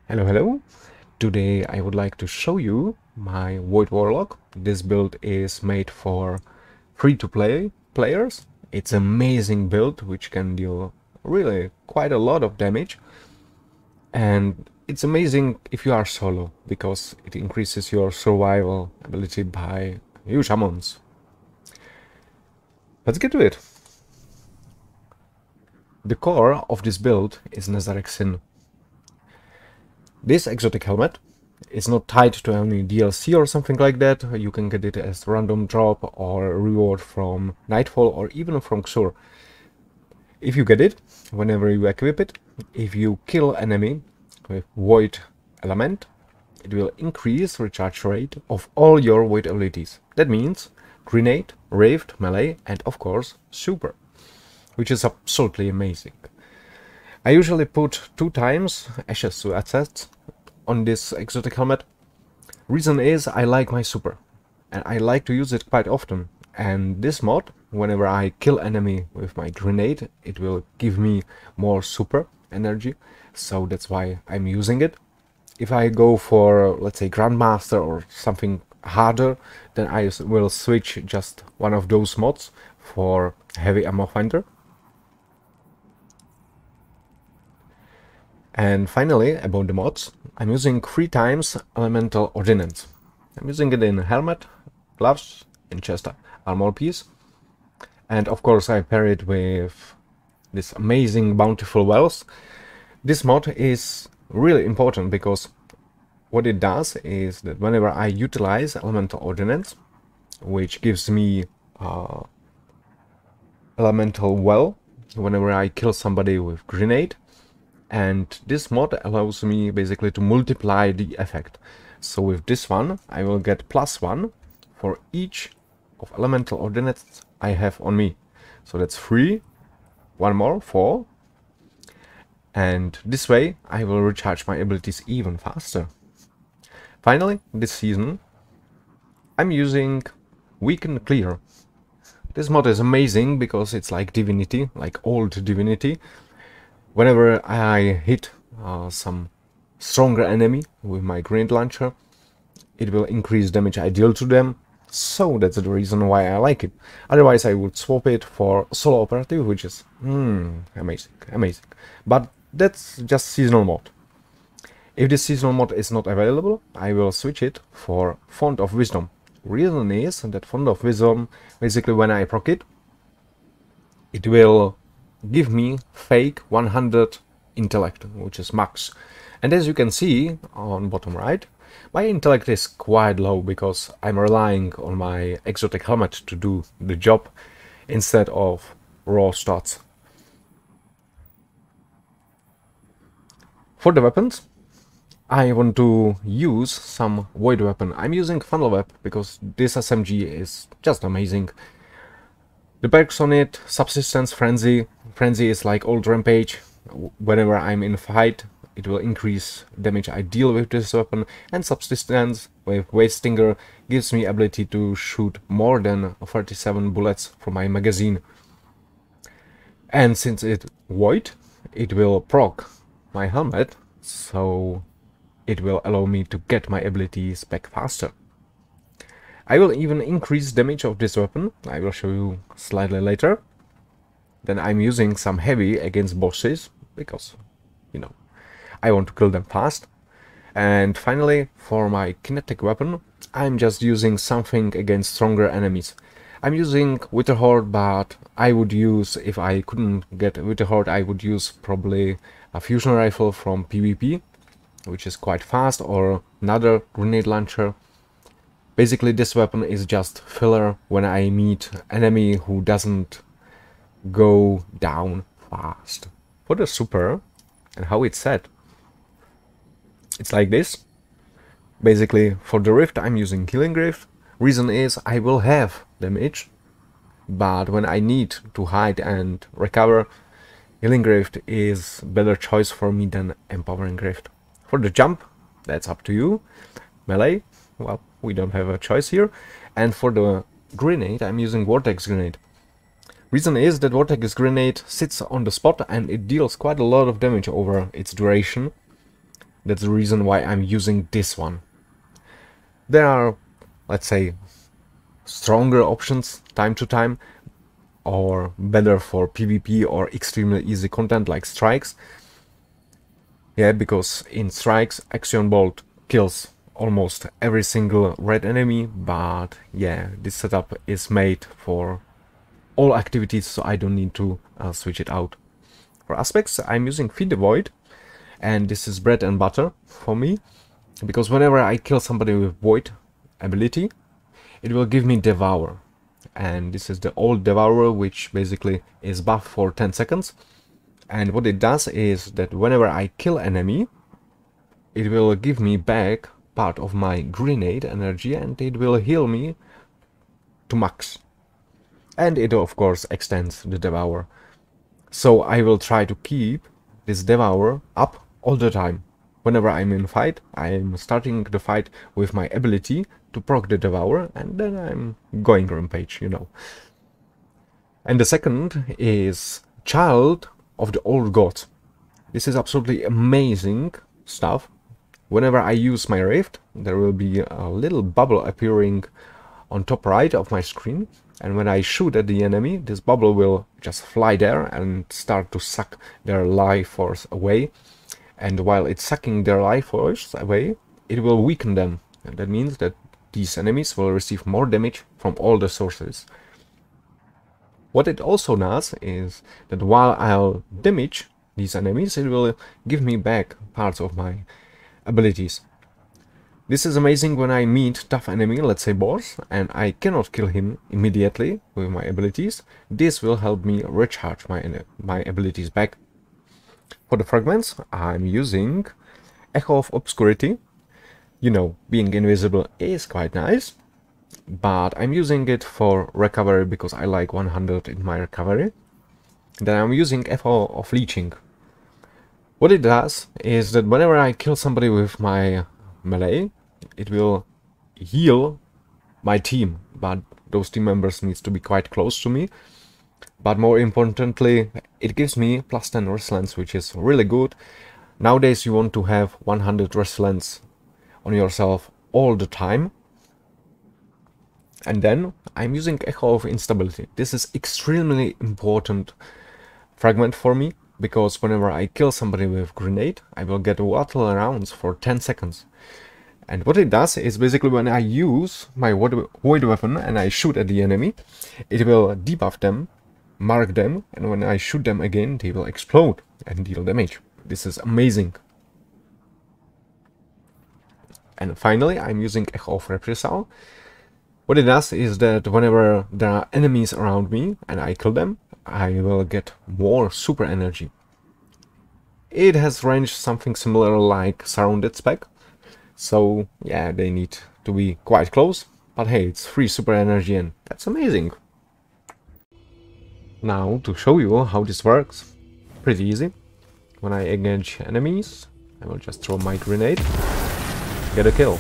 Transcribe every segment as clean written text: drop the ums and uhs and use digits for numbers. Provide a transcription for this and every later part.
Hello, hello. Today I would like to show you my Void Warlock. This build is made for free-to-play players. It's an amazing build which can deal really quite a lot of damage. And it's amazing if you are solo, because it increases your survival ability by huge amounts. Let's get to it. The core of this build is Nazareth Sin. This exotic helmet is not tied to any DLC or something like that. You can get it as random drop or reward from Nightfall or even from Xur. If you get it, whenever you equip it, if you kill enemy with Void element, it will increase recharge rate of all your Void abilities. That means Grenade, Rift, Melee and of course Super, which is absolutely amazing. I usually put 2 times Ashes to Assets on this exotic helmet. Reason is I like my super and I like to use it quite often, and this mod, whenever I kill enemy with my grenade, it will give me more super energy, so that's why I'm using it. If I go for, let's say, Grandmaster or something harder, then I will switch just one of those mods for Heavy Ammo Finder. And finally, about the mods, I'm using 3 times Elemental Ordnance. I'm using it in helmet, gloves, and chest armor piece. And of course I pair it with this amazing Bountiful Wells. This mod is really important because what it does is that whenever I utilize Elemental Ordnance, which gives me Elemental Well, whenever I kill somebody with grenade, and this mod allows me basically to multiply the effect. So with this one I will get +1 for each of Elemental Ordnance I have on me. So that's 3, 1 more, 4, and this way I will recharge my abilities even faster. Finally, this season I'm using Weaken Clear. This mod is amazing because it's like Divinity, like old Divinity. Whenever I hit some stronger enemy with my grenade launcher, it will increase damage I deal to them, so that's the reason why I like it. Otherwise I would swap it for solo operative, which is amazing. But that's just seasonal mod. If this seasonal mod is not available, I will switch it for Font of Wisdom. Reason is that Font of Wisdom, basically when I proc it, it will give me fake 100 intellect, which is max. And as you can see on bottom right, my intellect is quite low because I'm relying on my exotic helmet to do the job instead of raw stats. For the weapons, I want to use some Void weapon. I'm using Funnel Web because this SMG is just amazing. The perks on it: Subsistence, Frenzy. Frenzy is like old Rampage. Whenever I'm in a fight, it will increase damage I deal with this weapon. And Subsistence with Waste Stinger gives me ability to shoot more than 37 bullets from my magazine. And since it's Void, it will proc my helmet, so it will allow me to get my abilities back faster. I will even increase damage of this weapon, I will show you slightly later. Then I'm using some heavy against bosses, because, you know, I want to kill them fast. And finally, for my kinetic weapon, I'm just using something against stronger enemies. I'm using Witherhoard, but I would use, if I couldn't get Witherhoard, I would use probably a fusion rifle from PvP, which is quite fast, or another grenade launcher. Basically this weapon is just filler when I meet enemy who doesn't go down fast. For the super and how it's set, it's like this. Basically for the Rift I'm using Healing Rift. Reason is I will have damage, but when I need to hide and recover, Healing Rift is better choice for me than Empowering Rift. For the jump, that's up to you. Melee, well, we don't have a choice here. And for the grenade, I'm using Vortex Grenade. Reason is that Vortex Grenade sits on the spot and it deals quite a lot of damage over its duration. That's the reason why I'm using this one. There are, let's say, stronger options time to time, or better for PvP or extremely easy content like strikes. Yeah, because in strikes, Axion Bolt kills almost every single red enemy, but yeah, this setup is made for all activities, so I don't need to switch it out. For aspects, I'm using Feed the Void, and this is bread and butter for me, because whenever I kill somebody with Void ability, it will give me Devour. And this is the old Devourer, which basically is buffed for 10 seconds. And what it does is that whenever I kill enemy, it will give me back part of my grenade energy, and it will heal me to max. And it of course extends the Devour. So I will try to keep this Devour up all the time. Whenever I'm in fight, I'm starting the fight with my ability to proc the Devour, and then I'm going rampage, you know. And the second is Child of the Old God. This is absolutely amazing stuff. Whenever I use my Rift, there will be a little bubble appearing on top right of my screen, and when I shoot at the enemy, this bubble will just fly there and start to suck their life force away. And while it's sucking their life force away, it will weaken them. And that means that these enemies will receive more damage from all the sources. What it also does is that while I'll damage these enemies, it will give me back parts of my abilities. This is amazing when I meet tough enemy, let's say boss, and I cannot kill him immediately with my abilities. This will help me recharge my abilities back. For the fragments, I'm using Echo of Obscurity. You know, being invisible is quite nice, but I'm using it for recovery because I like 100 in my recovery. Then I'm using Echo of Leeching. What it does is that whenever I kill somebody with my melee, it will heal my team, but those team members needs to be quite close to me. But more importantly, it gives me plus 10 resilience, which is really good. Nowadays you want to have 100 resilience on yourself all the time. And then I'm using Echo of Instability. This is extremely important fragment for me, because whenever I kill somebody with grenade, I will get water rounds for 10 seconds. And what it does is basically when I use my void weapon and I shoot at the enemy, it will debuff them, mark them, and when I shoot them again, they will explode and deal damage. This is amazing. And finally, I'm using Echo of Reprisal. What it does is that whenever there are enemies around me and I kill them, I will get more super energy. It has range something similar like Surrounded spec. So yeah, they need to be quite close, but hey, it's free super energy and that's amazing. Now to show you how this works, pretty easy. When I engage enemies, I will just throw my grenade, get a kill,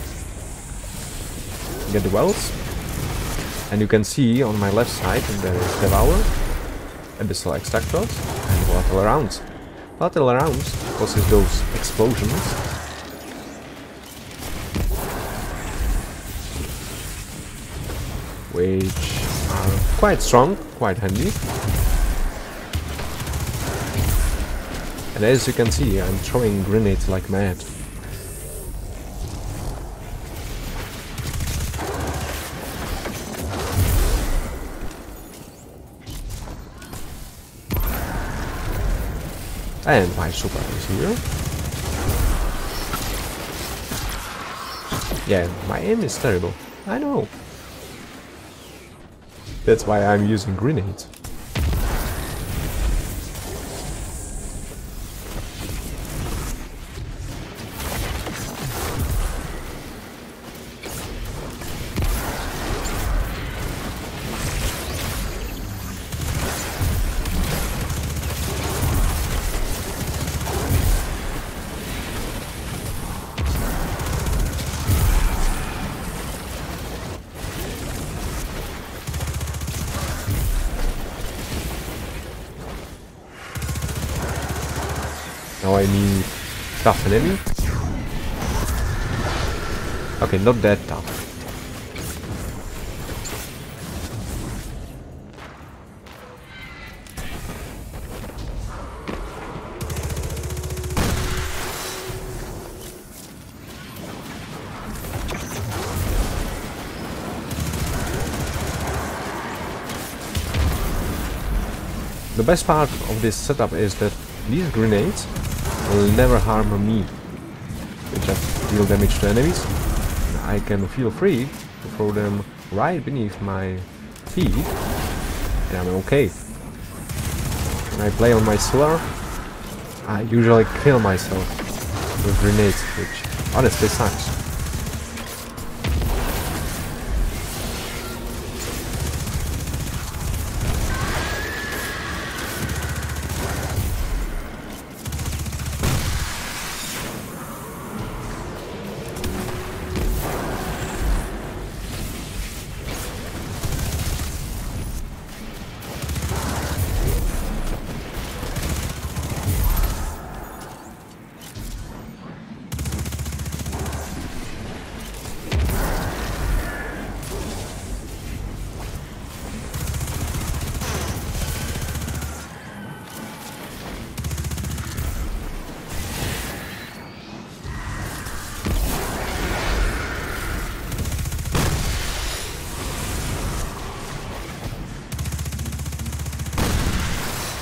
get the wells, and you can see on my left side there is Devour, Abyssal Extractors, and Volatile Rounds. Volatile Rounds causes those explosions, which are quite strong, quite handy. And as you can see, I'm throwing grenades like mad. And my super is here. Yeah, my aim is terrible, I know. That's why I'm using grenades. Now I need tough enemy. Okay, not that tough. The best part of this setup is that these grenades will never harm me. They just deal damage to enemies. I can feel free to throw them right beneath my feet, and I'm okay. When I play on my solar, I usually kill myself with grenades, which honestly sucks.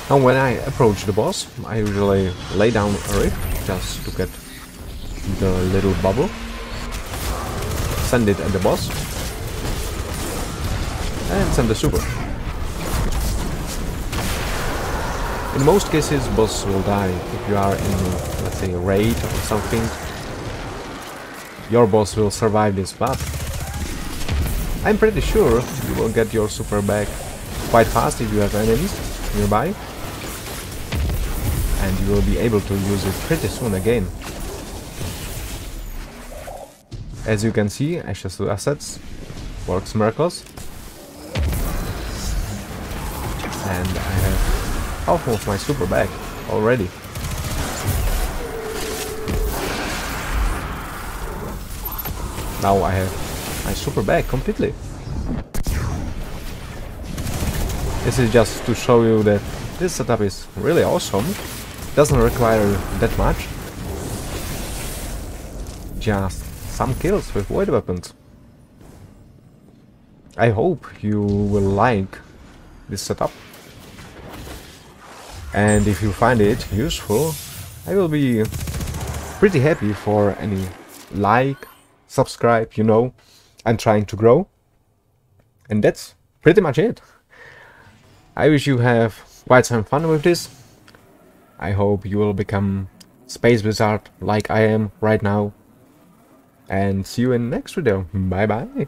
Now when I approach the boss, I usually lay down a rift just to get the little bubble, send it at the boss, and send the super. In most cases, boss will die if you are in, let's say, a raid or something. Your boss will survive this, but I'm pretty sure you will get your super back quite fast if you have enemies nearby. And you will be able to use it pretty soon again. As you can see, Ashes to Assets works miracles. And I have half of my super back already. Now I have my super back completely. This is just to show you that this setup is really awesome. Doesn't require that much. Just some kills with void weapons. I hope you will like this setup. And if you find it useful, I will be pretty happy for any like, subscribe, you know. I'm trying to grow. And that's pretty much it. I wish you have quite some fun with this. I hope you will become Space Wizard like I am right now. And see you in the next video. Bye bye.